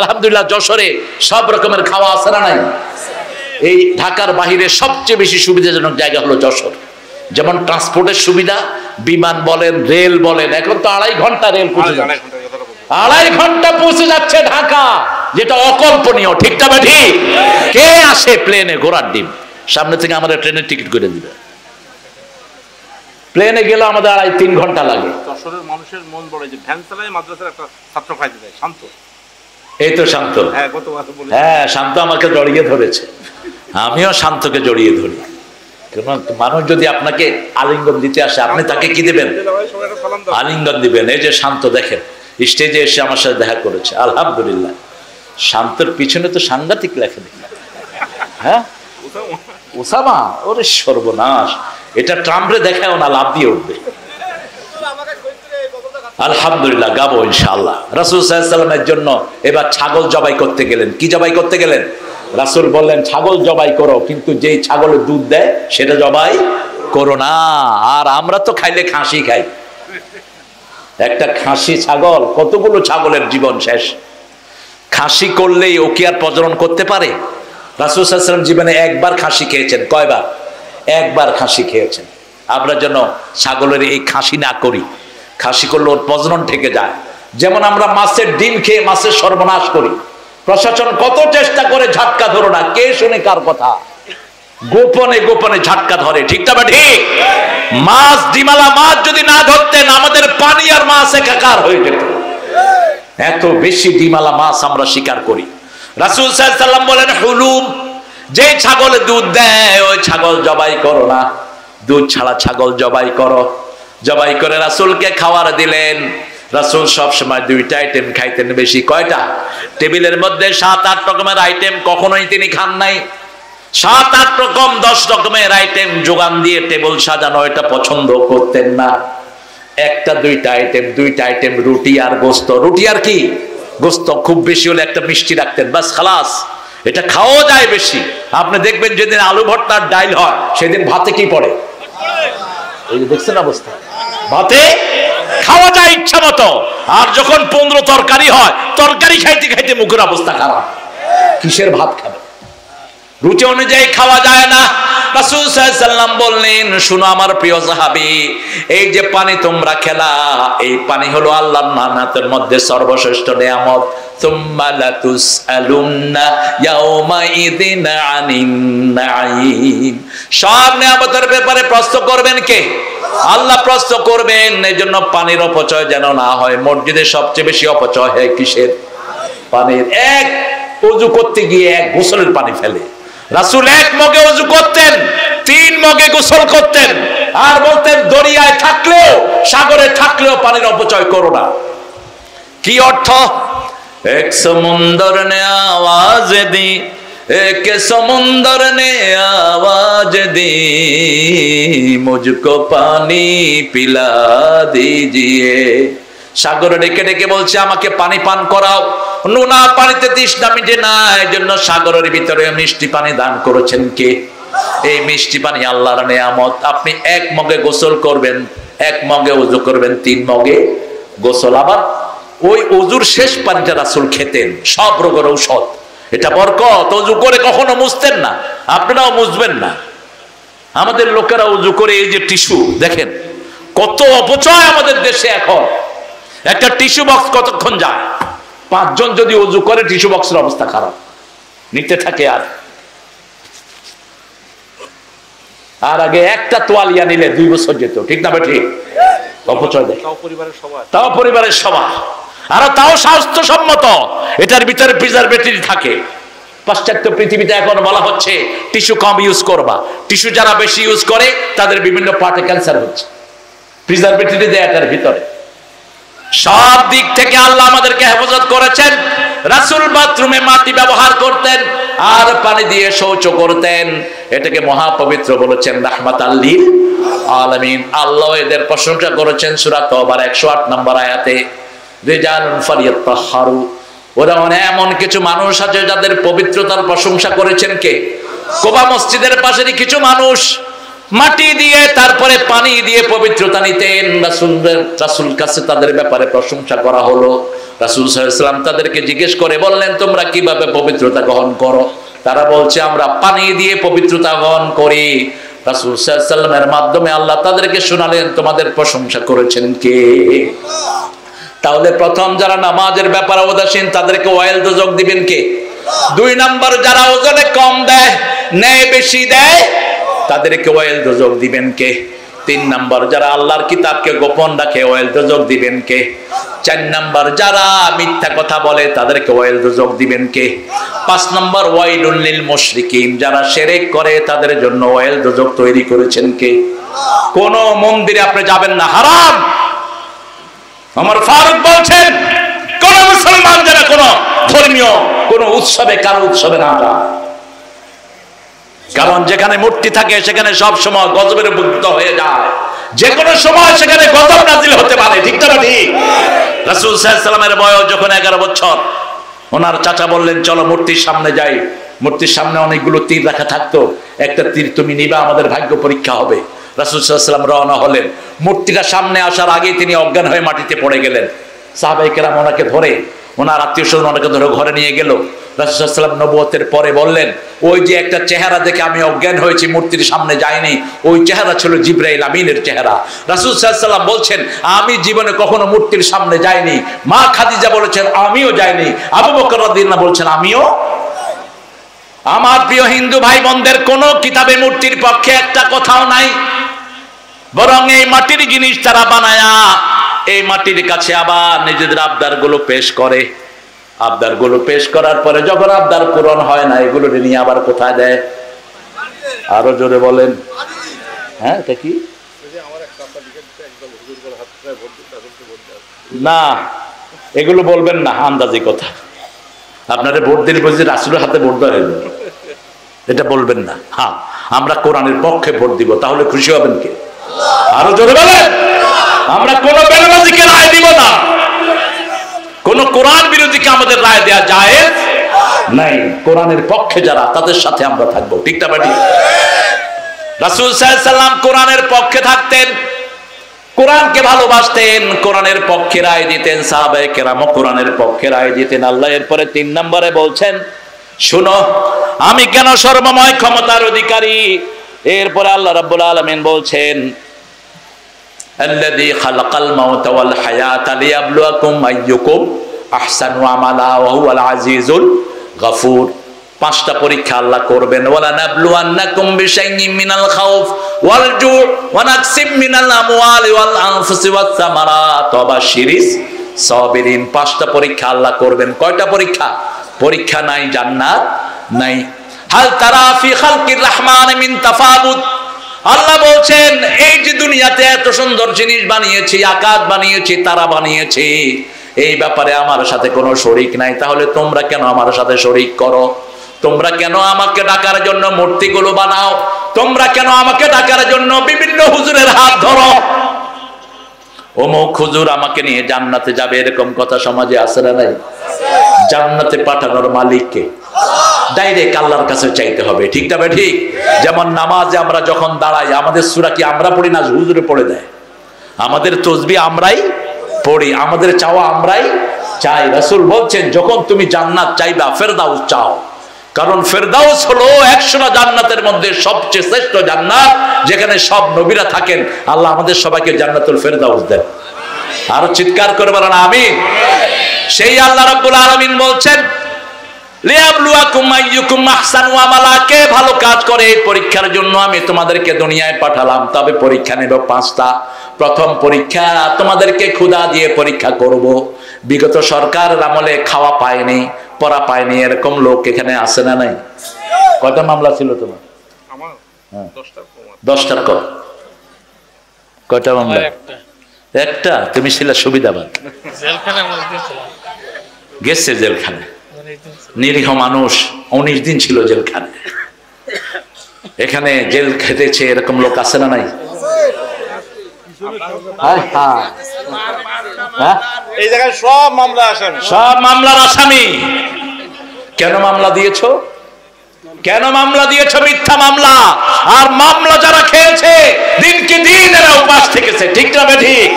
আলহামদুলিল্লাহ যশোরে সব রকমের খাওয়া আছে না নাই? এই ঢাকার বাহিরে সবচেয়ে বেশি সুবিধাজনক জায়গা হলো যশোর। যেমন ট্রান্সপোর্টের সুবিধা, বিমান বলেন, রেল বলেন, এখন তো 2.5 ঘন্টা রেল পৌঁছে যাচ্ছে, 2.5 ঘন্টা পৌঁছে যাচ্ছে ঢাকা, যেটা অকল্পনীয়। ঠিক না ঠিক? কে আসে প্লেনে? ঘোড়ার ডিম। সামনে থেকে আমাদের ট্রেনের টিকিট করে দিবে, প্লেনে গেলে আমাদের 2.5-3 ঘন্টা লাগে। যশোরের মানুষের মন বড়, যে ভ্যান চালায় মাদ্রাসার একটা ছাত্র খাইতে যায়, শান্ত। এই তো শান্ত। হ্যাঁ, শান্ত আমাকে জড়িয়ে ধরেছে, আমিও শান্তকে জড়িয়ে ধরি। মানুষ যদি আপনাকে আলিঙ্গন দিতে আসে, আপনি তাকে কি দিবেন? আলিঙ্গন দিবেন। এই যে শান্ত দেখেন, স্টেজে এসে আমার সাথে দেখা করেছে, আলহামদুলিল্লাহ। শান্তর পিছনে তো সাংঘাতিক লেখা দেখি। হ্যাঁ, ওসামা, ওরে সর্বনাশ, এটা ট্রাম্পরে দেখাও না, লাভ দিয়ে উঠবে। আলহামদুলিল্লাহ, গাবো ইনশাআল্লাহ। রাসূল সাল্লাল্লাহু আলাইহি ওয়াসাল্লামের জন্য এবার ছাগল জবাই করতে গেলেন। কি জবাই করতে গেলেন? রাসূল বললেন ছাগল জবাই করো, কিন্তু যেই ছাগলের দুধ দেয় সেটা জবাই করো না। আর আমরা তো খাইলে খাসি খাই, একটা খাসি ছাগল, কতগুলো ছাগলের জীবন শেষ। খাসি করলেই ও কি আর প্রজনন করতে পারে? রাসূল সাল্লাল্লাহু আলাইহি ওয়াসাল্লাম জীবনে একবার খাসি খেয়েছেন। কয়বার? একবার খাসি খেয়েছেন। আমরা যেন ছাগলের এই খাসি না করি, খাসি করলে ওর প্রজনন থেকে যায়। যেমন আমরা মাছের ডিম খেয়ে মাছের সর্বনাশ করি, প্রশাসন কত চেষ্টা করে ঝাটকা ধরো না, কে শুনে কার কথা? গোপনে গোপনে ঝাটকা ধরে। ঠিক না ঠিক? মাছ, ডিমালা মাছ যদি না ধরতেন, আমাদের পানি আর মাছ একাকার হয়ে যেত। এত বেশি ডিমালা মাছ আমরা শিকার করি। রাসূল সাল্লাল্লাহু আলাইহি ওয়াসাল্লাম বলেন হুলুম, যে ছাগলে দুধ দেয় ওই ছাগল জবাই করো না, দুধ ছাড়া ছাগল জবাই করো। জবাই করে রাসূলকে খাওয়ার দিলেন। রাসূল সব সময় 2টা আইটেম খাইতেন বেশি। কয়টা? টেবিলের মধ্যে 7-8 রকমের আইটেম কখনোই তিনি খান নাই। 7-8 রকম 10 রকমের আইটেম যোগান দিয়ে টেবিল সাজানো, এটা পছন্দ করতেন না। 1-2টা আইটেম, 2টা আইটেম রুটি আর গোস্ত। রুটি আর কি? গোস্ত। খুব বেশি হলে একটা মিষ্টি রাখতেন, বাস খালাস। এটা খাওয়া যায় বেশি। আপনি দেখবেন যেদিন আলু ভর্তার ডাইল হয় সেদিন ভাতে কি পড়ে? এই যে দেখছেন অবস্থা, ভাতে খাওয়া যায় ইচ্ছা মতো। আর যখন 15 তরকারি হয়, তরকারি খাইতে খাইতে মুখের অবস্থা খারাপ। কিসের ভাত খাবে? রুচি অনুযায়ী খাওয়া যায় না। রাসূল সাল্লাল্লাহু আলাইহি ওয়াসাল্লাম বললেন, শুনো আমার প্রিয় সাহাবী, এই যে পানি তোমরা খেলা, এই পানি হলো আল্লাহর নিয়ামতের মধ্যে সর্বশ্রেষ্ঠ নিয়ামত। সুম্মা লাতুসআলুন্না ইয়াউমাইযিন আনিন নাঈম। সব নিয়ামতের ব্যাপারে প্রশ্ন করবেন কে? আল্লাহ প্রশ্ন করবেন। এই জন্য পানির অপচয় যেন না হয়। মসজিদে সবচেয়ে বেশি অপচয় হয় কিসের? পানির। এক ওযু করতে গিয়ে 1 গোসলের পানি ফেলে। রাসূল 1 মগে ওযু করতেন, 3 মগে গোসল করতেন। আর বলতেন দরিয়ায় থাকলেও সাগরে থাকলেও পানির অপচয় করো না। কি অর্থ? এক সমুন্দর নে আওয়াজ দি, এক সমুন্দর নে আওয়াজ দি, মুঝকো পানি পিলা দিজিয়ে। সাগর ডেকে ডেকে বলছে আমাকে পানি পান করাও। নোনা পানিতে তৃষ্ণা মিটে না, এই জন্য সাগরের ভিতরে মিষ্টি পানি দান করেছেন কে? এই মিষ্টি পানি আল্লাহর নিয়ামত। আপনি 1 মগে গোসল করবেন, 1 মগে ওযু করবেন, 3 মগে গোসল। আবার ওই ওযুর শেষ পানিটা রাসূল খেতেন, সব রোগের ঔষধ। এটা বরকত। ওযু করে কখনো মুছতেন না, আপনারাও মুছবেন না। আমাদের লোকেরা ওযু করে এই যে টিস্যু দেখেন, কত অপচয় আমাদের দেশে। এখন একটা টিস্যু বক্স কতক্ষণ যায়? 5 জন যদি ওযু করে টিস্যু বক্সের অবস্থা খারাপ, নিতে থাকে। আর আগে একটা তোয়ালিয়া নিলে 2 বছর যেত। ঠিক না ঠিক? অপচয় দেখে, তাও পরিবারের সবার, আর তাও স্বাস্থ্যসম্মত। এটার ভিতরে প্রিজারভেটিভ থাকে। পাশ্চাত্য পৃথিবীতে এখন বলা হচ্ছে টিস্যু কম ইউজ করবা। টিস্যু যারা বেশি ইউজ করে তাদের বিভিন্ন পার্টে ক্যান্সার হচ্ছে, প্রিজারভেটিভ দেয় এটার ভিতরে। সব দিক থেকে আল্লাহ আমাদেরকে হেফাজত করেছেন। রাসূল বাথরুমে মাটি ব্যবহার করতেন আর পানি দিয়ে শৌচ করতেন। এটাকে মহাপবিত্র বলেছেন রাহমাতাল লিল আলামিন। আল্লাহ এদের প্রশংসা করেছেন সূরা তাওবার 108 নম্বর আয়াতে, রিজালুন ফালিয়াতাহহারু। ওরা এমন কিছু মানুষ আছে যাদের পবিত্রতার প্রশংসা করেছেন কে? কুবা মসজিদের পাশেরই কিছু মানুষ মাটি দিয়ে তারপরে পানি দিয়ে পবিত্রতা নিতেন। রাসূল কাছে তাদের ব্যাপারে প্রশংসা করা হলো। রাসূল সাল্লাল্লাহু আলাইহি ওয়াসাল্লাম তাদেরকে জিজ্ঞেস করে বললেন, তোমরা কিভাবে পবিত্রতা গ্রহণ করো? তারা বলছে, আমরা পানি দিয়ে পবিত্রতা গ্রহণ করি। রাসূল সাল্লাল্লাহু আলাইহি ওয়াসাল্লামের মাধ্যমে আল্লাহ তাদেরকে শোনালেন, তোমাদের প্রশংসা করেছেন কে? তাহলে প্রথম যারা নামাজের ব্যাপারে উদাসীন তাদেরকে ওয়াইল দোজক দিবেন কে? 2 নাম্বার যারা ওজনে কম দেয়, ন্যায় বেশি দেয়, তাদেরকে ওয়াইল দোজক দিবেন কে? 3 নাম্বার যারা আল্লাহর কিতাবকে গোপন রাখে, ওয়াইল দোজক দিবেন কে? 4 নাম্বার যারা মিথ্যা কথা বলে, তাদেরকে ওয়াইল দোজক দিবেন কে? 5 নাম্বার ওয়াইলুল লিল মুশরিকিন, যারা শিরক করে তাদের জন্য ওয়াইল দোজক তৈরি করেছেন কে? কোন মন্দিরে আপনি যাবেন না, হারাম। ওমর ফারুক বলছেন, কোন মুসলমান যেন কোন ধর্মীয় কোন উৎসবে কারো উৎসবে না যায়, কারণ যেখানে মূর্তি থাকে সেখানে সব সময় গজবের মুক্ত হয়ে যায়, যে কোনো সময় সেখানে গজব নাজিল হতে পারে। ঠিক না ঠিক? রাসূল সাল্লাল্লাহু আলাইহি ওয়াসাল্লামের বয়স যখন 11 বছর, ওনার চাচা বললেন, চলো মূর্তির সামনে যাই। মূর্তির সামনে অনেকগুলো তীর রাখা থাকতো, একটা তীর তুমি নিবা, আমাদের ভাগ্য পরীক্ষা হবে। রাসূল সাল্লাল্লাহু আলাইহি ওয়াসাল্লাম রওনা হলেন। মূর্তিটা সামনে আসার আগেই তিনি অজ্ঞান হয়ে মাটিতে পড়ে গেলেন। সাহাবায়ে কেরাম ওনাকে ধরে, ওনার আত্মীয়স্বজন ওনাকে ধরে ঘরে নিয়ে গেল। রাসূল সাল্লাল্লাহু আলাইহি ওয়াসাল্লাম নবুয়তের পরে বললেন, ওই যে একটা চেহারা দেখে আমি অজ্ঞান হয়েছি, মূর্তির সামনে যাইনি, ওই চেহারা ছিল জিবরাইল আমিনের চেহারা। রাসূল সাল্লাল্লাহু আলাইহি ওয়াসাল্লাম বলছেন, আমি জীবনে কখনো মূর্তির সামনে যাইনি। মা খাদিজা বলেছেন, আমিও যাইনি। আবু বকর রাদিয়াল্লাহু আনহু বলছেন, আমিও। আমার প্রিয় হিন্দু ভাই বোনদের, কোন কিতাবে মূর্তির পক্ষে একটা কথাও নাই, বরং এই মাটির জিনিস তারা বানায়া এই মাটির কাছে আবার নিজেদের আবদারগুলো পেশ করে। আবদারগুলো পেশ করার পরে যখন আবদার পূরণ হয় না, এগুলো নিয়ে আবার কোথায় দেয়? আরো জোরে বলেন। হ্যাঁ, এটা কি? না, এগুলো বলবেন না, আন্দাজি কথা। আপনারা ভোট দিলে বলছি রাসূলের হাতে ভোট দেওয়া, এটা বলবেন না। হ্যাঁ, আমরা কোরআনের পক্ষে ভোট দিব, তাহলে খুশি হবেন কে? আরো জোরে বলেন। আমরা কোন বেনামাজিকে রায় দিব না, কোন কোরআন বিরোধীকে আমাদের রায় দেয়া জায়েজ নাই। কোরআনের পক্ষে যারা, তাদের সাথে আমরা থাকবো। ঠিক না ঠিক? রাসূল সাল্লাল্লাহু আলাইহি ওয়াসাল্লাম কোরআনের পক্ষে থাকতেন, কোরআনকে ভালোবাসতেন, কোরআনের পক্ষে রায় দিতেন। সাহাবায়ে কেরামও কোরআনের পক্ষে রায় দিতেন। আল্লাহ এরপরে 3 নম্বরে বলছেন, শুনো আমি কেন সর্বময় ক্ষমতার অধিকারী। এরপরে আল্লাহ রাব্বুল আলামিন বলছেন, আল্লাযী খালাকাল মাউতা ওয়াল হায়াতা লিয়াবলুয়াকুম আইয়ুকুম আহসানু আমালা ওয়া হুয়াল আজিজুল গফুর। 5টা পরীক্ষা আল্লাহ করবেন। ওয়ালা নাবলুয়ান্নাকুম বিশাইইন মিনাল খাউফ ওয়াল জু' ওয়া নাকসিম মিনাল আমওয়ালি ওয়াল আনফুসি ওয়াস সামারাত ওয়া বাশশিরিস সাবিরিন। 5টা পরীক্ষা আল্লাহ করবেন। কয়টা পরীক্ষা? পরীক্ষা নাই, জান্নাত নাই। হাল তারা ফি খালকির রহমান মিন তাফাবুত। আল্লাহ বলছেন, এই যে দুনিয়াতে এত সুন্দর জিনিস বানিয়েছি, আকাশ বানিয়েছি, তারা বানিয়েছি, এই ব্যাপারে আমার সাথে কোনো শরীক নাই। তাহলে তোমরা কেন আমার সাথে শরীক করো? তোমরা কেন আমাকে ডাকার জন্য মূর্তিগুলো বানাও? তোমরা কেন আমাকে ডাকার জন্য বিভিন্ন হুজুরের হাত ধরো? অমুক হুজুর আমাকে নিয়ে জান্নাতে যাবে, এরকম কথা সমাজে আছে না নাই? জান্নাতে পাঠানোর মালিককে ডাইরেক্ট আল্লাহর কাছে চাইতে হবে। ঠিক না ঠিক? যেমন নামাজে আমরা যখন দাঁড়াই, আমাদের সূরা কি আমরা পড়ি না হুজুরে পড়ে দেয়? আমাদের তাসবিহ আমরাই পড়ি, আমাদের চাওয়া আমরাই চাই। রাসূল বলছেন, যখন তুমি জান্নাত চাইবা, ফেরদাউস চাও, কারণ ফেরদাউস হলো 100টা জান্নাতের মধ্যে সবচেয়ে শ্রেষ্ঠ জান্নাত, যেখানে সব নবীরা থাকেন। আল্লাহ আমাদের সবাইকে জান্নাতুল ফেরদাউস দেন। আরো চিৎকার করে বলেন আমিন। সেই আল্লাহ রাব্বুল আলামিন বলছেন, লিয়াবলুয়াকুম আইয়ুকুম আহসানু আমালা। কে ভালো কাজ করে, এই পরীক্ষার জন্য আমি তোমাদেরকে দুনিয়ায় পাঠালাম। তবে পরীক্ষা নেব 5টা। প্রথম পরীক্ষা, তোমাদেরকে ক্ষুধা দিয়ে পরীক্ষা করব। বিগত সরকারের আমলে খাওয়া পায়নি, পড়া পায়নি, এরকম লোক এখানে আছে না নাই? কয়টা মামলা ছিল তোমার? আমার 10টার কম। কয়টা মামলা? একটা। তুমি ছিল সুবিধাবাদ, গেছে জেলখানে, নিরীহ মানুষ 19 দিন ছিল জেলখানে। এখানে জেল খেটেছে এরকম লোক আছে না নাই? এই জায়গায় সব মামলা আসামি, সব মামলার আসামি। কেন মামলা দিয়েছো? কেন মামলা দিয়েছো? মিথ্যা মামলা। আর মামলা যারা খেয়েছে দিনকে দিন এরা উপাস থেকেছে, ঠিক না ঠিক?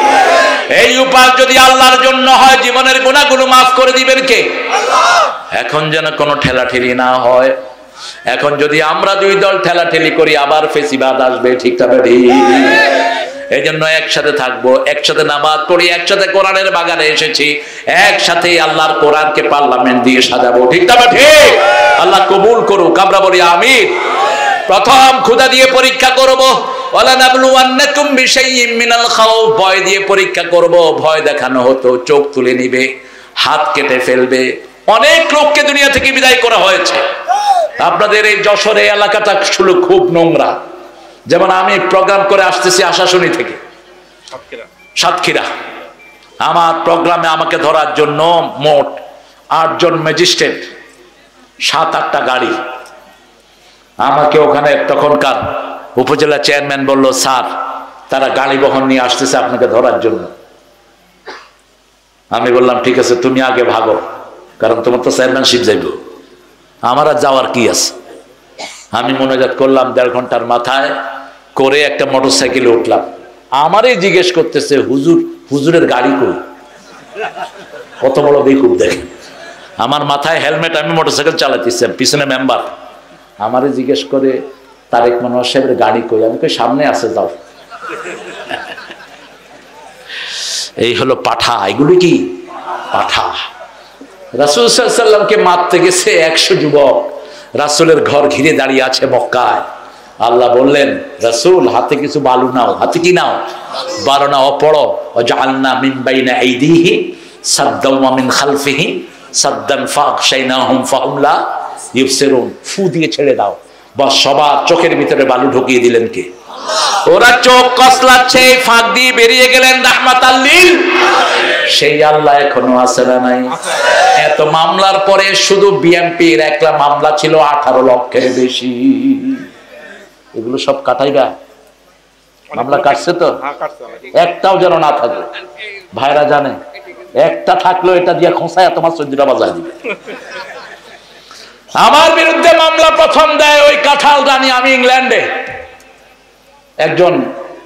এই উপাস যদি আল্লাহর জন্য হয়, জীবনের গুনাহগুলো মাফ করে দিবেন কে? এখন যেন কোনো ঠেলাঠেলি না হয়। এখন যদি আমরা দুই দল ঠেলাঠেলি করি আবার ফেসিবাদ আসবে, ঠিক না ঠিক? এই জন্য একসাথে থাকবো, একসাথে নামাজ পড়ি, একসাথে কোরআনের বাগানে এসেছি, একসাথে আল্লাহর কোরআনকে পার্লামেন্ট দিয়ে সাজাবো, ঠিক না ঠিক? আল্লাহ কবুল করুক, আমরা বলি আমিন। প্রথম ক্ষুধা দিয়ে পরীক্ষা করব, ওয়ালানাবলুওয়ান্নাকুম বিশাইইম মিনাল খাউফ, ভয় দিয়ে পরীক্ষা করব। ভয় দেখানো হতো, চোখ তুলে নিবে, হাত কেটে ফেলবে। অনেক লোককে দুনিয়া থেকে বিদায় করা হয়েছে। আপনাদের এই যশোর এলাকাটা ছিল খুব নোংরা। যেমন আমি প্রোগ্রাম করে আসতেছি আশাশুনি থেকে সাতক্ষীরা, আমার প্রোগ্রামে আমাকে ধরার জন্য মোট 8 জন ম্যাজিস্ট্রেট, 7-8টা গাড়ি। আমাকে ওখানে তখনকার উপজেলা চেয়ারম্যান বলল, স্যার তারা গাড়ি বহন নিয়ে আসতেছে আপনাকে ধরার জন্য। আমি বললাম ঠিক আছে, তুমি আগে ভাগো, কারণ তোমার তো চেয়ারম্যানশিপ যাইব, আমার আর যাওয়ার কি আছে। আমি মনোজাত করলাম 1.5 ঘন্টার মাথায় করে একটা মোটরসাইকেলে উঠলাম। আমারই জিজ্ঞেস করতেছে, হুজুরের গাড়ি কই? কত বড় বেকুব দেখেন। আমার মাথায় হেলমেট, আমি মোটরসাইকেল চালাতেছি, পিছনে মেম্বার। আমারই জিজ্ঞেস করে তারেক মনোয়ার সাহেবের গাড়ি কই? আমি কই সামনে আছে, যাও। এই হলো পাঠা। এগুলি কি পাঠা? রাসূল সাল্লাল্লাহু আলাইহি ওয়াসাল্লামকে মারতে গেছে 100 যুবক, রাসূলের ঘর ঘিরে দাঁড়িয়ে আছে মক্কায়। আল্লাহ বললেন, রাসূল হাতে কিছু বালু নাও। হাতে কি নাও? বালু নাও, পড়ো ওয়াজআলনা মিন বাইনা আইদিহি সাদ্দাম ওয়া মিন খালফিহি সাদ্দান ফাগশাইনাহুম ফাহুম লা ইউবসিরুন। ফু দিয়ে ছেড়ে দাও, বাস সবার চোখের ভিতরে বালু ঢুকিয়ে দিলেন কে? ওরা চোখ কসলাচ্ছে, ফাঁক দিয়ে বেরিয়ে গেলেন রাহমাতাল লিল। সেই আল্লাহ এখনো আছে না নাই? এত মামলার পরে শুধু বিএনপির একটা মামলা ছিল 18 লক্ষের বেশি। এগুলো সব কাটাইবা? মামলা কাটছে তো? একটাও যেন না থাকে। ভাইরা জানে একটা থাকলো এটা দিয়ে খোঁচায় তোমার চোদ্দটা বাজায় দিবে। আমার বিরুদ্ধে মামলা প্রথম দেয় ওই কাঁঠাল রানী। আমি ইংল্যান্ডে, একজন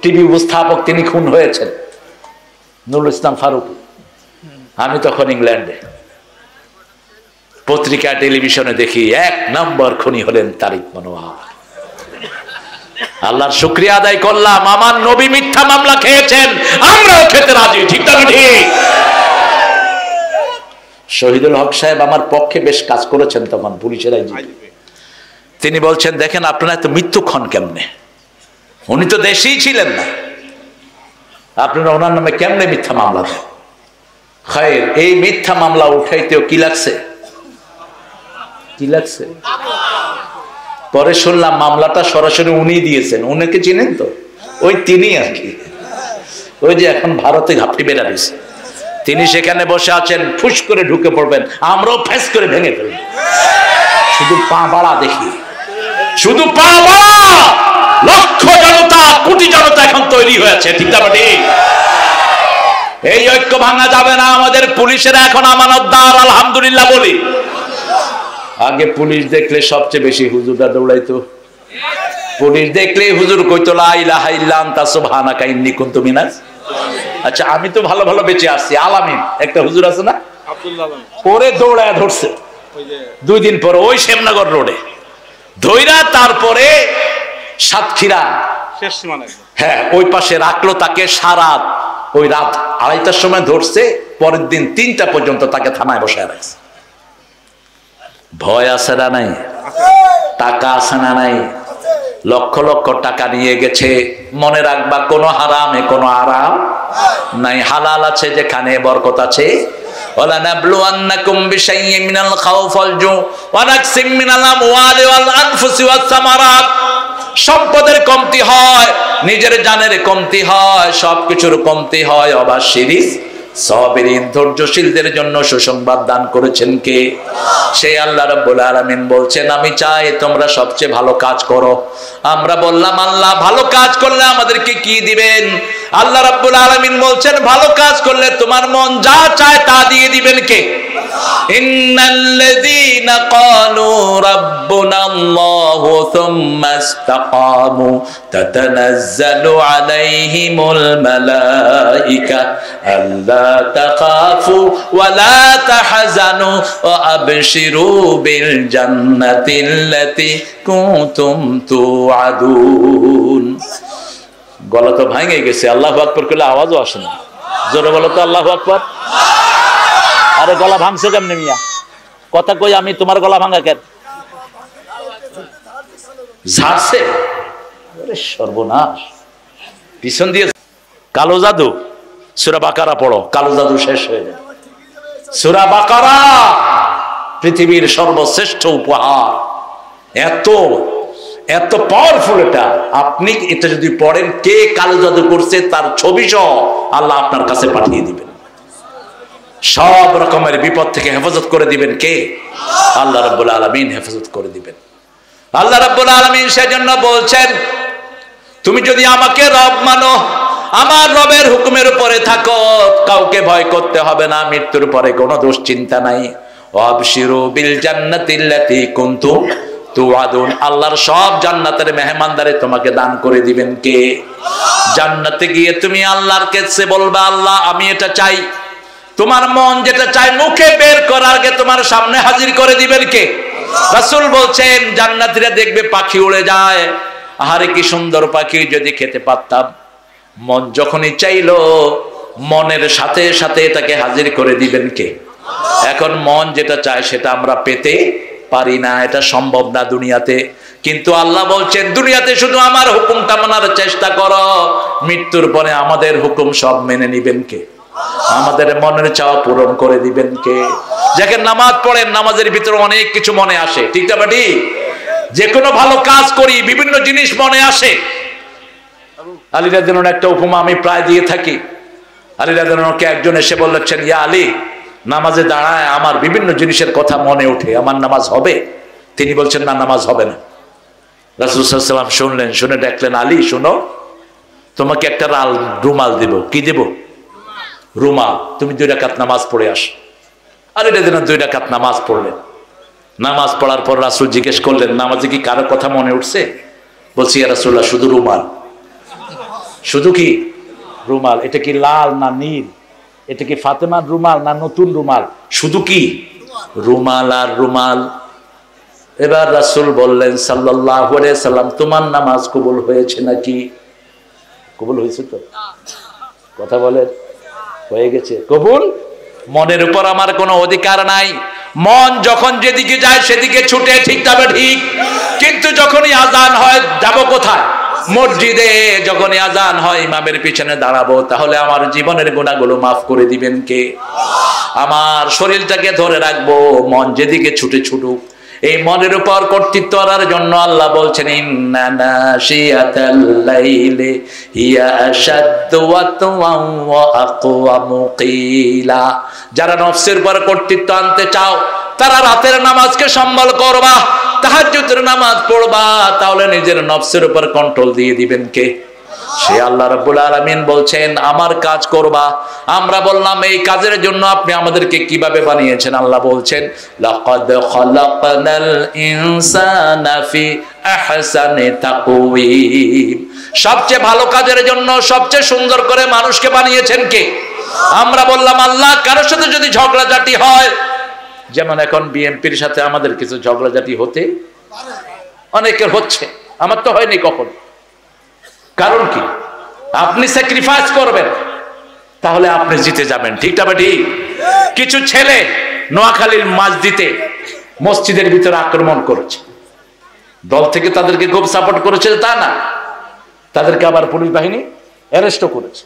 টিভি উপস্থাপক তিনি খুন হয়েছেন, নুরুল ইসলাম ফারুক। আমি তখন ইংল্যান্ডে, পত্রিকা টেলিভিশনে দেখি 1 নম্বর খুনি হলেন তারেক মনোয়ার। আল্লাহর শুকরিয়া আদায় করলাম, আমার নবী মিথ্যা মামলা খেয়েছেন, আমরাও খেতে রাজি, ঠিক না ঠিক? শহীদুল হক সাহেব আমার পক্ষে বেশ কাজ করেছেন তখন পুলিশের আইজিপি। তিনি বলছেন, দেখেন আপনারা এত মৃত্যুক্ষণ কেমনে? উনি তো দেশেই ছিলেন না, আপনারা ওনার নামে কেমনে মিথ্যা মামলা দেন? খায়ের, এই মিথ্যা মামলা উঠাইতেও কি লাগছে? কি লাগছে? পরে শুনলাম মামলাটা সরাসরি উনি দিয়েছেন। উনাকে চিনেন তো? ওই তিনি আর কি, ওই যে এখন ভারতে ঘাপটি বেড়া দিয়েছে, তিনি সেখানে বসে আছেন। ফুস করে ঢুকে পড়বেন, আমরাও ফেস করে ভেঙে ফেলব। শুধু পা বাড়া দেখি, শুধু পা বাড়া। লক্ষ জনতা, কোটি জনতা এখন তৈরি হয়েছে, ঠিক না ঠিক? এই ঐক্য ভাঙা যাবে না। আমাদের পুলিশেরা এখন আমানতদার, আলহামদুলিল্লাহ বলি। আগে পুলিশ দেখলে সবচেয়ে বেশি হুজুররা দৌড়াইতো। পুলিশ দেখলে হুজুর কইতো লা ইলাহা ইল্লা আনতা সুবহানাকা ইন্নী কুনতু মিনাজ। আচ্ছা, আমি তো ভালো ভালো বেঁচে আসছি। আলামিন একটা হুজুর আছে না, পরে দৌড়ায় ধরছে 2 দিন পরে ওই শ্যামনগর রোডে ধইরা, তারপরে সাতক্ষীরা শেষ সীমানা, হ্যাঁ ওই পাশে রাখলো তাকে। সারা ওই রাত 2:30টার সময় ধরছে, পরের দিন 3টা পর্যন্ত তাকে থানায় বসায় রাখছে। ভয় আছে না নাই? টাকা আছে না নাই? লক্ষ লক্ষ টাকা নিয়ে গেছে। মনে রাখবা, কোনো হারামে কোনো আরাম নাই, হালাল আছে যেখানে বরকত আছে। ওয়ালানাবলুওয়ান্নাকুম বিশাইইম মিনাল খাউফি ওয়াল জু ওয়া নাকসিম মিনাল আমওয়ালি ওয়াল আনফুসি ওয়াস সামারাত। সম্পদের কমতি হয়, নিজের জানের কমতি হয়, সবকিছুর কমতি হয়। অবাশিরিস সাবিরিন, ধৈর্যশীলদের জন্য সুসংবাদ দান করেছেন কে? সেই আল্লাহ রাব্বুল আলামিন বলছেন, আমি চাই তোমরা সবচেয়ে ভালো কাজ করো। আমরা বললাম, আল্লাহ ভালো কাজ করলে আমাদেরকে কি দিবেন? আল্লাহ রাব্বুল আলামিন বলছেন, ভালো কাজ করলে তোমার মন যা চায় তা দিয়ে দিবেন কে? ইন্নাল্লাযীনা ক্বালু রাব্বুনাল্লাহু থুম্মা ইসতাকামু তাতানাজ্জালু আলাইহিমুল মালাইকা আল্লা তাখাফু ওয়া লা তাহজানু ওয়া আবশিরু বিল জান্নাতিল্লাতী কুনতুম তুআদুন। গলা তো ভেঙে গেছে, আল্লাহু আকবার করলে আওয়াজও আসে না। জোরে বলো তো আল্লাহু আকবার। আরে গলা ভাঙছে কেমনে মিয়া? কথা কই আমি, তোমার গলা ভাঙা কেন? ঝাড়ছে? আরে সর্বনাশ, পিছন দিয়ে কালো জাদু। সূরা বাকারা পড়ো, কালো জাদু শেষ হয়ে যায়। সূরা বাকারা পৃথিবীর সর্বশ্রেষ্ঠ উপহার, এত এত পাওয়ারফুল এটা। আপনি এটা যদি পড়েন, কে কালো জাদু করছে তার ছবি সহ আল্লাহ আপনার কাছে পাঠিয়ে দিবেন। সব রকমের বিপদ থেকে হেফাজত করে দিবেন কে? আল্লাহ রাব্বুল আলামিন হেফাজত করে দিবেন। আল্লাহ রাব্বুল আলামিন সেজন্য বলছেন, তুমি যদি আমাকে রব মানো, আমার রবের হুকুমের উপরে থাকো, কাউকে ভয় করতে হবে না, মৃত্যুর পরে কোনো দুশ্চিন্তা নাই। ওয়াবশিরু বিল জান্নাতিল্লাতী কুনতুম তুআদুন। আল্লাহর সব জান্নাতের মেহমানদারি তোমাকে দান করে দিবেন কে? জান্নাতে গিয়ে তুমি আল্লাহর কাছে বলবা, আল্লাহ আমি এটা চাই। তোমার মন যেটা চাই মুখে বের করার আগে তোমার সামনে হাজির করে দিবেন কে? রাসূল বলছেন, জান্নাতীরা দেখবে পাখি উড়ে যায়, আহারে কি সুন্দর পাখি, যদি খেতে পারতাম। মন যখনই চাইলো, মনের সাথে সাথে এটাকে হাজির করে দিবেন কে? এখন মন যেটা চায় সেটা আমরা পেতে পারি না, এটা সম্ভব না দুনিয়াতে। কিন্তু আল্লাহ বলছেন, দুনিয়াতে শুধু আমার হুকুমটা মানার চেষ্টা করো, মৃত্যুর পরে আমাদের হুকুম সব মেনে নিবেন কে? আমাদের মনের চাওয়া পূরণ করে দিবেন কে? যাকে নামাজ পড়েন, নামাজের ভিতরে অনেক কিছু মনে আসে, ঠিক না বাটি? যে কোনো ভালো কাজ করি, বিভিন্ন জিনিস মনে আসে। আলী রাদিয়াল্লাহু আনহু একটা উপমা আমি প্রায় দিয়ে থাকি। আলী রাদিয়াল্লাহু আনহুকে একজন এসে বললেন, ইয়া আলী, নামাজে দাঁড়ায় আমার বিভিন্ন জিনিসের কথা মনে ওঠে, আমার নামাজ হবে? তিনি বলছেন, না, নামাজ হবে না। রাসূল সাল্লাল্লাহু আলাইহি ওয়াসাল্লাম শুনলেন, শুনে ডাকলেন, আলী শোনো, তোমাকে একটা লাল রুমাল দেব। কি দেব? রুমাল। তুমি 2 রাকাত নামাজ পড়ে আস। আলী রাদিয়াল্লাহু আনহু 2 রাকাত নামাজ পড়লেন। নামাজ পড়ার পর রাসূল জিজ্ঞেস করলেন, নামাজে কি কারো কথা মনে উঠছে? বলছি, ইয়া রাসূলুল্লাহ, শুধু রুমাল। শুধু কি রুমাল? এটা কি লাল না নীল? এটা কি ফাতেমার রুমাল না নতুন রুমাল? শুধু কি রুমাল আর রুমাল। এবার রাসূল বললেন সাল্লাল্লাহু আলাইহি সাল্লাম, তোমার নামাজ কবুল হয়েছে নাকি? কবুল হয়েছে তো? কথা বলেন, হয়ে গেছে কবুল? মনের উপর আমার কোনো অধিকার নাই। মন যখন যেদিকে যায় সেদিকে ছুটে, ঠিক তবে ঠিক। কিন্তু যখনই আজান হয় যাব কোথায়? মসজিদে। যখনই আজান হয় ইমামের পিছনে দাঁড়াবো। তাহলে আমার জীবনের গুনাহগুলো মাফ করে দিবেন কে? আমার শরীরটাকে ধরে রাখবো, মন যেদিকে ছুটে ছুটুক। এই মনের উপর কর্তৃত্ব করার জন্য আল্লাহ বলছেন, ইন্না নাশিয়াতাল লাইলি হিয়া আশাদ্দু ওয়াতওয়ান ওয়া আকওয়ামু কিলা। যারা নফসের উপর কর্তৃত্ব আনতে চাও, তারা রাতের নামাজকে সম্বল করবা, তাহাজ্জুদের নামাজ পড়বা, তাহলে নিজের নফসের উপর কন্ট্রোল দিয়ে দিবেন কে? সে আল্লাহ রাব্বুল আলামিন বলছেন, আমার কাজ করবা। আমরা বললাম, এই কাজের জন্য আপনি আমাদেরকে কিভাবে বানিয়েছেন? আল্লাহ বলছেন, লাকাদ খালাকনাল ইনসানা ফি আহসানি তাকওয়িম। সবচেয়ে ভালো কাজের জন্য সবচেয়ে সুন্দর করে মানুষকে বানিয়েছেন কে? আমরা বললাম, আল্লাহ, কারোর সাথে যদি ঝগড়াঝাটি হয়, যেমন এখন বিএনপির সাথে আমাদের কিছু ঝগড়াঝাটি হতে অনেকের হচ্ছে, আমার তো হয়নি কখন। কারণ কি? আপনি স্যাক্রিফাইস করবেন, তাহলে আপনি জিতে যাবেন, ঠিক না ঠিক? কিছু ছেলে নোয়াখালীর মসজিদের ভিতরে আক্রমণ করেছে। দল থেকে তাদেরকে খুব সাপোর্ট করেছে তা না, তাদেরকে আবার পুলিশ বাহিনী অ্যারেস্টও করেছে।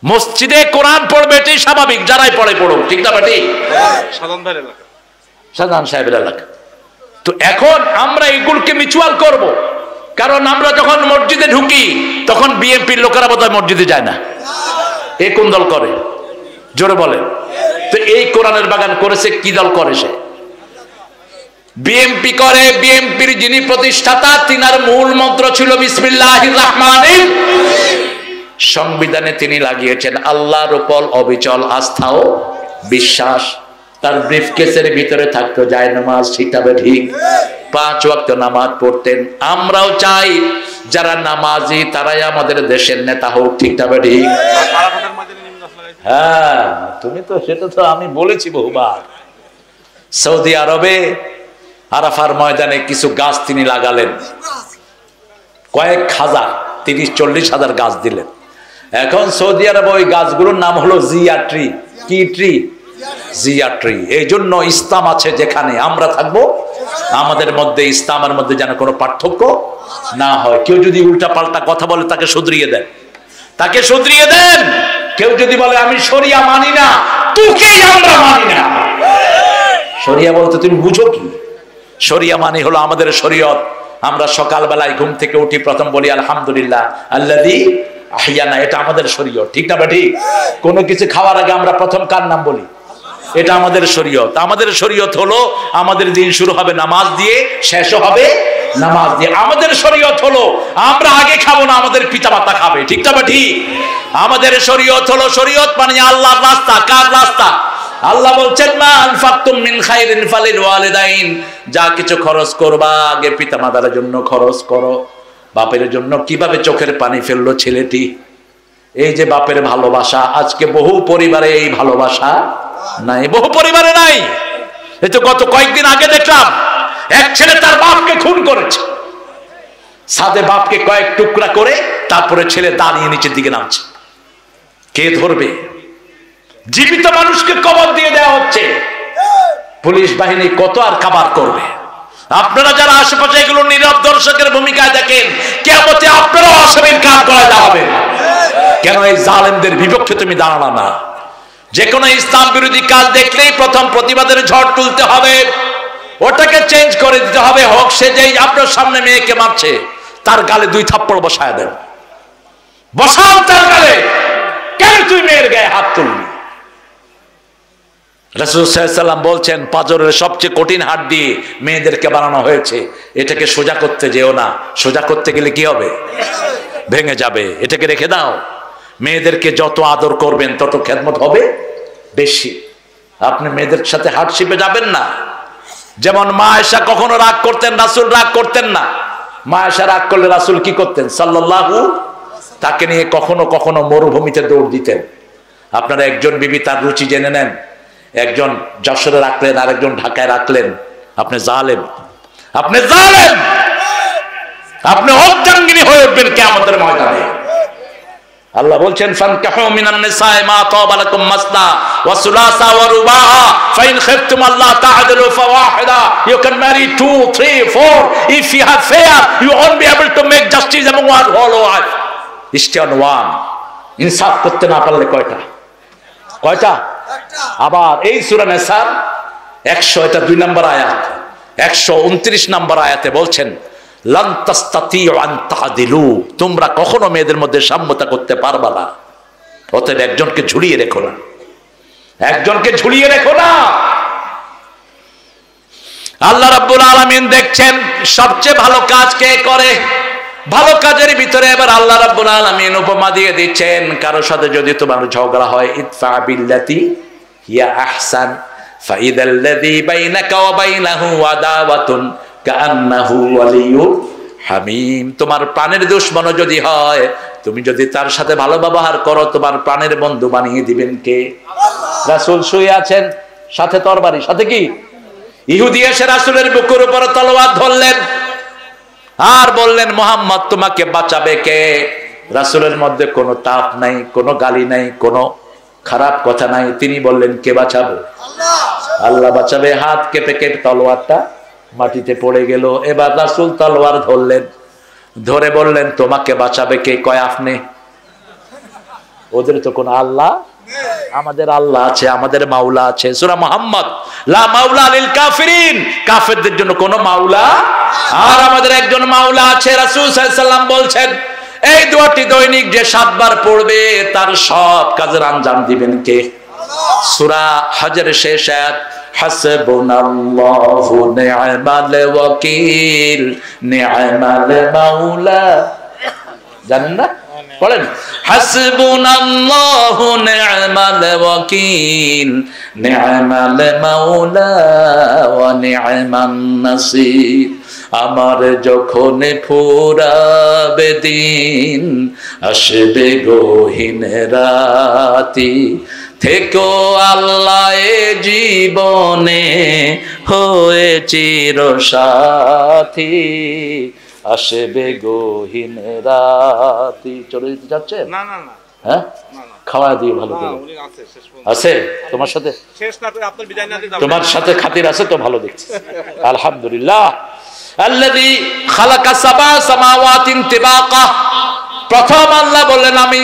মসজিদে কোরআন পড়বে, এটাই স্বাভাবিক, যারাই পড়ে পড়ুক, ঠিক না ঠিক? সাধারণ সাহেবের এলাকা। তো এখন আমরা এগুলোকে মিউচুয়াল করব, কারণ আমরা যখন মসজিদে ঢুকি তখন বিএনপির লোকেরা বোধহয় মসজিদে যায় না। এ কোন দল করে? জোরে বলে। তো এই কোরআনের বাগান করেছে কি দল করে? সে বিএনপি করে। বিএনপির যিনি প্রতিষ্ঠাতা, তিনার মূল মন্ত্র ছিল বিসমিল্লাহির রহমানির। সংবিধানে তিনি লাগিয়েছেন আল্লাহর উপর অবিচল আস্থা ও বিশ্বাস। তার ব্রিফকেসের ভিতরে থাকতো জায়নামাজ, ঠিকভাবে ঠিক 5 ওয়াক্ত নামাজ পড়তেন। আমরাও চাই যারা নামাজি তারাই আমাদের দেশের নেতা হোক, ঠিকভাবে ঠিক। হ্যাঁ, তুমি তো সেটা তো আমি বলেছি বহুবার। সৌদি আরবে আরাফার ময়দানে কিছু গাছ তিনি লাগালেন, কয়েক হাজার, 30-40 হাজার গাছ দিলেন। এখন সৌদি আরবে ওই গাছগুলোর নাম হলো জিয়া ট্রি। কি ট্রি? জিয়া ট্রি। এই জন্য ইসলাম আছে যেখানে আমরা থাকবো, আমাদের মধ্যে ইসলামের মধ্যে যেন কোনো পার্থক্য না হয়। কেউ যদি উল্টা পাল্টা কথা বলে তাকে শুধরিয়ে দেন, তাকে শুধরিয়ে দেন। কেউ যদি বলে আমি শরিয়া মানি না, তোকেই আমরা মানি না। শরিয়া বলতে তুমি বুঝো কি? শরিয়া মানে হলো আমাদের শরীয়ত। আমরা সকালবেলায় ঘুম থেকে উঠি প্রথম বলি আলহামদুলিল্লাহ আল্লাযী আহইয়ানা, এটা আমাদের শরীয়ত, ঠিক না ঠিক? কোনো কিছু খাওয়ার আগে আমরা প্রথম কার নাম বলি? এটা আমাদের শরীয়ত। আমাদের শরীয়ত হলো আমাদের দিন শুরু হবে নামাজ দিয়ে, শেষও হবে নামাজ দিয়ে। আমাদের শরীয়ত হলো আমরা আগে খাবো না, আমাদের পিতামাতা খাবে, ঠিক না ঠিক? আমাদের শরীয়ত হলো, শরীয়ত মানে আল্লাহর রাস্তা। কার রাস্তা? আল্লাহ বলছেন মা আনফাকতুম মিন খাইরিন ফালিল ওয়ালিদাইন, যা কিছু খরচ করবা আগে পিতামাতার জন্য খরচ করো। বাপের জন্য কিভাবে চোখের পানি ফেললো ছেলেটি। এই যে বাপের ভালোবাসা, আজকে বহু পরিবারে এই ভালোবাসা নাই, বহু পরিবারে নাই। এই তো গত কয়েকদিন আগে দেখলাম এক ছেলে তার বাপকে খুন করেছে, সাথে বাপকে কয়েক টুকরা করে তারপরে ছেলে দাঁড়িয়ে নিচের দিকে নামছে। কে ধরবে? জীবিত মানুষকে কবর দিয়ে দেওয়া হচ্ছে। পুলিশ বাহিনী কত আর কাবার করবে? আপনারা যারা আশেপাশে এগুলো নীরব দর্শকের ভূমিকায় দেখেন, কিয়ামতে আপনারাও আসামির কাজ করা যাবে। কেন এই জালেমদের বিপক্ষে তুমি দাঁড়ানো না? যে কোনো ইসলাম বিরোধী কাজ দেখলেই প্রথম প্রতিবাদের ঝড় তুলতে হবে, ওটাকে চেঞ্জ করে দিতে হবে। হোক সে যেই আপনার সামনে মেয়েকে মারছে, তার গালে 2 থাপ্পড় বসায় দেন, বসাও তার গালে। কেন তুই মেয়ের গায়ে হাত তুলবি? রাসূল সাল্লাল্লাহু আলাইহি ওয়াসাল্লাম বলছেন পাঁজরের সবচেয়ে কঠিন হাড় দিয়ে মেয়েদেরকে বানানো হয়েছে, এটাকে সোজা করতে যেও না। সোজা করতে গেলে কি হবে? ভেঙে যাবে। এটাকে রেখে দাও। মেয়েদেরকে যত আদর করবেন তত খেদমত হবে বেশি। আপনি মেয়েদের সাথে হার্ডশিপে যাবেন না। যেমন মা আয়েশা কখনো রাগ করতেন, রাসূল রাগ করতেন না। মা আয়েশা রাগ করলে রাসূল কি করতেন সাল্লাল্লাহু, তাকে নিয়ে কখনো কখনো মরুভূমিতে দৌড় দিতেন। আপনারা একজন বিবি তার রুচি জেনে নেন, একজন যশোরে রাখলেন আর একজন ঢাকায় রাখলেন। আপনি জালেম, আপনি জালেম, আপনি অর্ধাঙ্গিনী হয়ে উঠবেন কিয়ামতের ময়দানে। আল্লাহ বলছেন ফানকাহু মিনান নিসাই মা তাবা লাকুম মাসনা ওয়া সুলাসা ওয়া রুবাহা ফাইন খিফতুম আল্লাহ তা'দিলু ফাওয়াহিদা। You can marry 2, 3, 4. If you have fair, you won't be able to make justice among one whole wife. Stay on one. ইনসাফ করতে না পারলে কয়টা? কয়টা? আবার এই সূরা নিসার 100, এটা 2 নম্বর আয়াত, 129 নম্বর আয়াতে বলছেন লান তাস্তাতিউ আন তা'দিলু, তোমরা কখনো মেয়েদের মধ্যে সাম্যতা করতে পারবা না। অতএব একজনকে ঝুলিয়ে রেখো না, একজনকে ঝুলিয়ে রেখো না। আল্লাহ রাব্বুল আলামিন দেখছেন সবচেয়ে ভালো কাজ কে করে। ভালো কাজের ভিতরে এবার আল্লাহ রাব্বুল আলামিন উপমা দিয়ে দিচ্ছেন, কারোর সাথে যদি তোমার ঝগড়া হয়, ইদফা বিল্লাতি হিয়া আহসান ফাইদাল্লাযী বাইনাকা ওয়া বাইনাহু আদাওয়াতুন কাআন্নাহু ওয়ালিয়্যুন হামীম। তোমার প্রাণের দুশমন যদি হয়, তুমি যদি তার সাথে ভালো ব্যবহার করো, তোমার প্রাণের বন্ধু বানিয়ে দিবেন কে? আল্লাহ। রাসূল শুয়ে আছেন, সাথে তরবারি, সাথে কি? ইহুদি এসে রাসূলের বুকের উপর তলোয়ার ধরলেন আর বললেন মুহাম্মদ তোমাকে বাঁচাবে কে? রাসূলের মধ্যে কোনো তাপ নাই, কোনো গালি নাই, কোনো খারাপ কথা নাই। তিনি বললেন কে বাঁচাবে? আল্লাহ। আল্লাহ বাঁচাবে। হাত কেটে কেটে তলোয়ারটা মাটিতে পড়ে গেল। এবার রাসূল তলোয়ার ধরলেন, ধরে বললেন তোমাকে বাঁচাবে কে? কয় আপনি। ওদের তো কোনো আল্লাহ, আমাদের আল্লাহ আছে, আমাদের মাওলা আছে। সূরা মুহাম্মদ, লা মাওলা লিল কাফিরিন, কাফেরদের জন্য কোনো মাওলা, আর আমাদের একজন মাওলা আছে। রাসূল সাল্লাল্লাহু আলাইহি ওয়াসাল্লাম বলছেন এই দোয়াটি দৈনিক যে 7 বার পড়বে তার সব কাজের আঞ্জাম দিবেন কে? সূরা হজের শেষ আয়াত, হাসবুনাল্লাহু নি'মাল ওয়াকিল নি'মাল মাওলা, জানেন না? পড়েন, হাসবুনাল্লাহু নি'মাল ওয়াকিল নি'মাল মাওলা ওয়া নি'মান নাসির। আমার যখন ফুরাবে দিন, আসবে গহীন রাতি, থেকো আল্লাহ এ জীবনে হয়ে চিরসাথী, আসবে গহীন রাতি। চলে যেতে যাচ্ছে? না না না, হ্যাঁ, খাওয়া দিয়ে ভালো করে আছে তোমার সাথে, শেষ না করে আপনার বিদায় না দিয়ে তোমার সাথে খাতির আছে তো, ভালো দেখছি আলহামদুলিল্লাহ। আল্লাযী খালাকা সাবা সামাওয়াতিন তিবাকা, প্রথম আল্লাহ বললেন আমি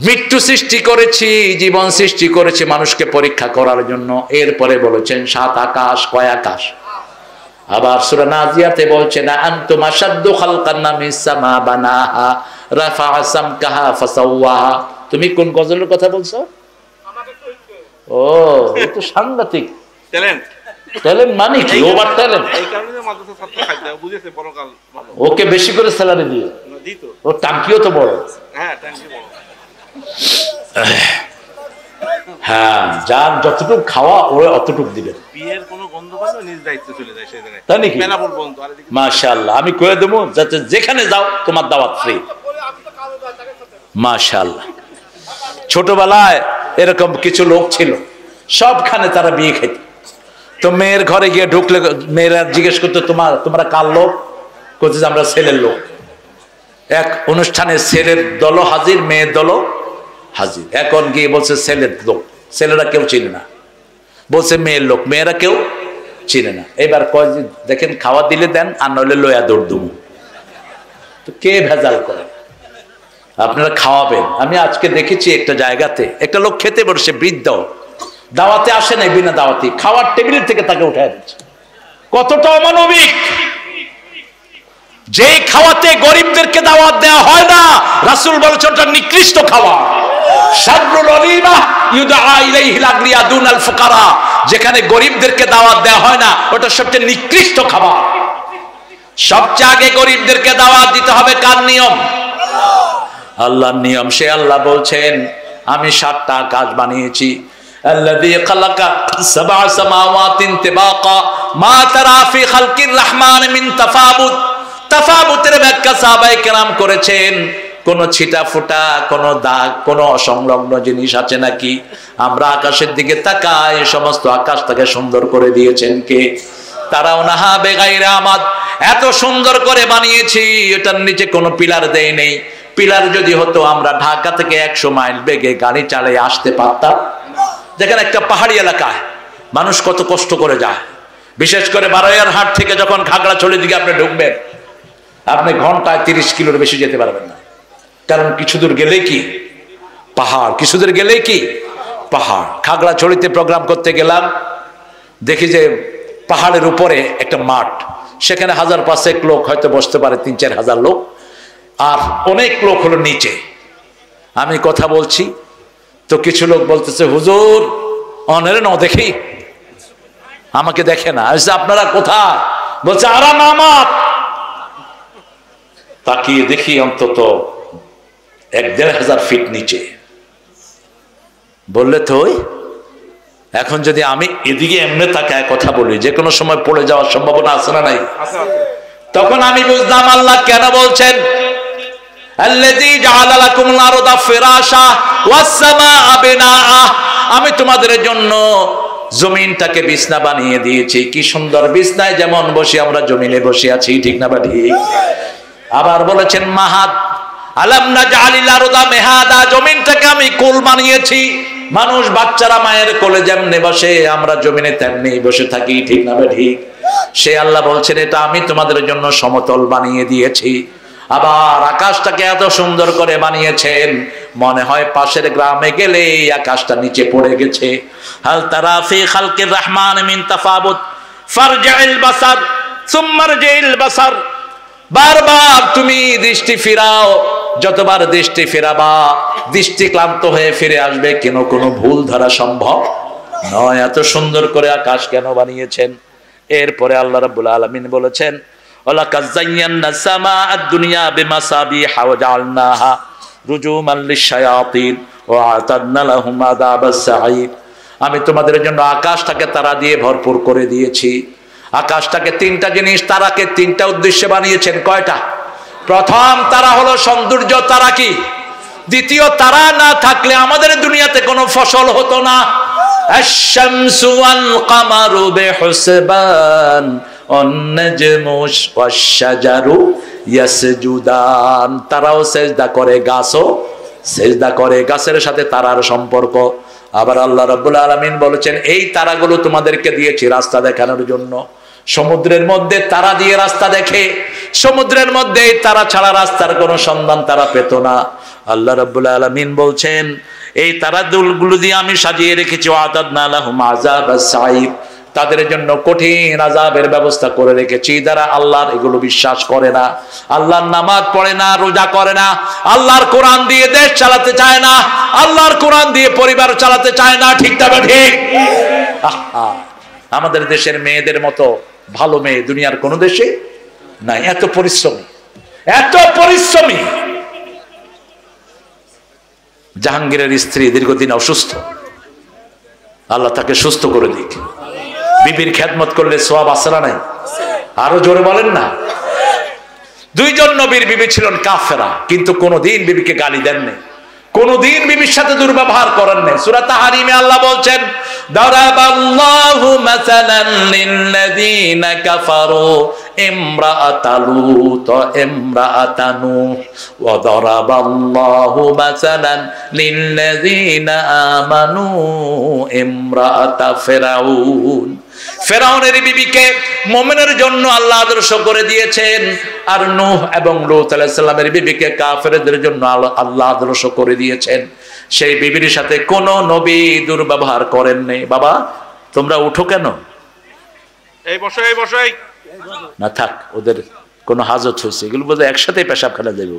মৃত্যু সৃষ্টি করেছি, জীবন সৃষ্টি করেছি মানুষকে পরীক্ষা করার জন্য। এরপরে বলেছেন 7 আকাশ। কয় আকাশ? আবার সূরা নাজিয়াতে বলছেন আনতুম আশাদ্দু খালকান মিস সামা বানাহা রাফা'a সামকাহা ফাসাওয়াহা। তুমি কোন গজলের কথা বলছো? ও, এ তো সাংঘাতিক ট্যালেন্ট। ট্যালেন্ট মানে কি? Over talent. এই কারণে মাদ্রাসা ছাত্র খাইতে বুঝেছে পরকাল ভালো। ওকে বেশি করে স্যালারি দিয়ে দিত। ও টাঙ্কিও তো বড়। হ্যাঁ, ট্যাঙ্কি বড়। হ্যাঁ, যার যতটুকু খাওয়া ওরা অতটুকু দিবেন। বিয়ের কোনো গন্ধ পাইলে নিজ দায়িত্ব চলে যায় সেই জায়গায়। তাই নাকি? মেলা বলবো তো, আর এদিকে মাশাআল্লাহ, আমি কয়ে দেবো যাতে যেখানে যাও তোমার দাওয়াত ফ্রি। মাশাআল্লাহ। ছোটবেলায় এরকম কিছু লোক ছিল, সবখানে তারা বিয়ে খেত। তো মেয়ের ঘরে গিয়ে ঢুকলে মেয়েরা জিজ্ঞেস করতো তোমরা কার লোক? করতে যে আমরা ছেলের লোক। এক অনুষ্ঠানে ছেলের দলও হাজির, মেয়ের দলও হাজির। এখন গিয়ে বলছে ছেলের লোক, ছেলেরা কেউ চিনে না। বলছে মেয়ের লোক, মেয়েরা কেউ চিনে না। এবার কয় যে দেখেন খাওয়া দিলে দেন, আর নইলে লয়া দৌড় দুমু। তো কে ভেজাল করে? আপনারা খাওয়াবেন। আমি আজকে দেখেছি একটা জায়গাতে একটা লোক খেতে বসে, বৃদ্ধ, দাওয়াতে আসে নাই, বিনা দাওয়াতি খাওয়ার টেবিল থেকে তাকে উঠায় দিচ্ছে। কতটা অমানবিক! যে খাওয়াতে গরিবদেরকে দাওয়াত দেওয়া হয় না, রাসূল বলেছেন ওটা নিকৃষ্ট খাওয়া। শাররুল ওলিমা ইউদআ ইলাইহিল আগনিয়া দুনাল ফুকারা, যেখানে গরিবদেরকে দাওয়াত দেওয়া হয় না, ওটা সবচেয়ে নিকৃষ্ট খাবার। সবচেয়ে আগে গরিবদেরকে দাওয়াত দিতে হবে কার নিয়ম? আল্লাহর নিয়ম। সে আল্লাহ বলছেন আমি 7টা আকাশ বানিয়েছি। আল্লাযী খালাকা সাবআ সামাওয়াতিন তিবাকা মা তারা ফি খালকির রহমান মিন তাফাবুত। তাফাবুতের ব্যাখ্যা সাহাবায়ে কেরাম করেছেন, কোন ছিটা ফোটা, কোন দাগ, কোন অসংলগ্ন জিনিস আছে নাকি? আমরা আকাশের দিকে তাকাই, সমস্ত আকাশটাকে সুন্দর করে দিয়েছেন কে? তারাও নাহা বেগাইরা আমাদ, এত সুন্দর করে বানিয়েছি, এটার নিচে কোনো পিলার দেই নেই। পিলার যদি হতো আমরা ঢাকা থেকে 100 মাইল বেগে গাড়ি চালিয়ে আসতে পারতাম। যেখানে একটা পাহাড়ি এলাকায় মানুষ কত কষ্ট করে যায়, বিশেষ করে বারৈয়ারহাট থেকে যখন খাগড়াছড়ির দিকে আপনি ঢুকবেন, আপনি ঘন্টায় 30 কিলোর বেশি যেতে পারবেন না। কারণ কিছু দূর গেলেই কি পাহাড়, কিছু দূর গেলেই কি পাহাড়। খাগড়াছড়িতে প্রোগ্রাম করতে গেলাম, দেখি যে পাহাড়ের উপরে একটা মাঠ, সেখানে 1000-500 লোক হয়তো বসতে পারে, 3-4 হাজার লোক, আর অনেক লোক হলো নিচে। আমি কথা বলছি তো কিছু লোক বলতেছে হুজুর অনেরে ন দেখি, আমাকে দেখে না। আপনারা কোথায়? বলছে আরা নামাত। তাকিয়ে দেখি অন্তত 1-1.5 ফিট নিচে। বললে তো এখন যদি আমি এদিকে এমনি তাকায় কথা বলি, যে কোনো সময় পড়ে যাওয়ার সম্ভাবনা আছে না নাই? তখন আমি বুঝলাম আল্লাহ কেন বলছেন আল্লাযী জাআলা লাকুমুল আরদা ফিরাশা ওয়াস সামাআ বিনাআ, আমি তোমাদের জন্য জমিনটাকে বিছনা বানিয়ে দিয়েছি। কি সুন্দর! বিছনায় যেমন বসে আমরা জমিনে বসে আছি, ঠিক না বা ঠিক? আবার বলেছেন মাহাদ, আলাম নাজআলিল আরদা মিহাদা, জমিনটাকে আমি কোল বানিয়েছি। মানুষ বাচ্চারা মায়ের কোলে যেমনি বসে, আমরা জমিনে তেমনি বসে থাকি, ঠিক না বা ঠিক? সে আল্লাহ বলছেন এটা আমি তোমাদের জন্য সমতল বানিয়ে দিয়েছি। আবার আকাশটাকে এত সুন্দর করে বানিয়েছেন, মনে হয় পাশের গ্রামে গেলে আকাশটা নিচে পড়ে গেছে। হাল তারা ফি খালকির রহমান মিন তাফাবুত ফারজিল বাসার সুম্মা রজিল বাসার, বারবার তুমি দৃষ্টি ফিরাও, যতবার দৃষ্টি ফেরাবা দৃষ্টি ক্লান্ত হয়ে ফিরে আসবে, কেন কোনো ভুল ধরা সম্ভব নয়। এত সুন্দর করে আকাশ কেন বানিয়েছেন? এরপরে আল্লাহ রাব্বুল আলামিন বলেছেন ওয়ালাকাদ যায়্যানা সামাআদ দুনিয়া বিমাসাবিহা ওয়া জাআলনাহা রুজুমান লিশ-শায়াতিন ওয়া আতাদনা লাহুম আযাবাস সাঈর। আমি তোমাদের জন্য আকাশটাকে তারা দিয়ে ভরপুর করে দিয়েছি। আকাশটাকে তিনটা জিনিস, তারাকে তিনটা উদ্দেশ্যে বানিয়েছেন। কয়টা? প্রথম তারা হলো সৌন্দর্য। তারা কি? দ্বিতীয়, তারা না থাকলে আমাদের দুনিয়াতে কোনো ফসল হতো না। আশ-শামসু ওয়াল কামারু বিহুসবান ওয়ান-নাজমু ওয়াশ-শাজারু ইয়াসজুদান। তারাও সেজদা করে, গাছও সেজদা করে। গাছের সাথে তারার সম্পর্ক। আবার আল্লাহ রাব্বুল আলামিন বলেছেন, এই তারাগুলো তোমাদেরকে দিয়েছি রাস্তা দেখানোর জন্য। সমুদ্রের মধ্যে তারা দিয়ে রাস্তা দেখে, সমুদ্রের মধ্যে তারা ছাড়া রাস্তার কোনো সন্ধান তারা পেত না। আল্লাহ রাব্বুল আলামিন বলছেন, এই তারাগুলো দিয়ে আমি সাজিয়ে রেখেছি ওয়াতাদনা লাহুম আযাবাস সাঈর, তাদের জন্য কঠিন আযাবের ব্যবস্থা করে রেখেছি। যারা আল্লাহর এগুলো বিশ্বাস করে না, আল্লাহর নামাজ পড়ে না, রোজা করে না, আল্লাহর কোরআন দিয়ে দেশ চালাতে চায় না, আল্লাহর কোরআন দিয়ে পরিবার চালাতে চায় না। ঠিক তবে ঠিক? আমাদের দেশের মেয়েদের মতো ভালো মেয়ে দুনিয়ার কোন দেশে নাই। এত পরিশ্রমী, এত পরিশ্রমী। জাহাঙ্গীরের স্ত্রী দীর্ঘদিন অসুস্থ, আল্লাহ তাকে সুস্থ করে দিক। বিবির খেদমত করলে সওয়াব আছে না নাই? আরো জোরে বলেন না। দুইজন নবীর বিবি ছিলেন কাফেরা, কিন্তু কোনদিন বিবিকে গালি দেন নাই, কোনদিন বিবির সাথে দুর্ব্যবহার করেন নাই। সূরা তাহরিমে আল্লাহ বলছেন, দারাবাল্লাহু মাসালান লিল্লাযীনা কাফারু ইমরাআতা লূত ইমরাআতা নূহ ওয়া দারাবাল্লাহু মাসালান লিল্লাযীনা আমানু ইমরাআতা ফিরআউন। ফেরাউনের বিবিকে মুমিনের জন্য আল্লাহ আদর্শ করে দিয়েছেন, আর নূহ এবং লূত আলাইহিস সালামের বিবিকে কাফেরদের জন্য আল্লাহ আদর্শ করে দিয়েছেন। সেই বিবির সাথে কোন নবী দুর্ব্যবহার করেন নাই। বাবা তোমরা উঠো কেন? এই বসো, এই বসো। না থাক, ওদের কোনো হাজত হয়েছে, এগুলো বোধহয় একসাথে পেশাবখানা যাবে।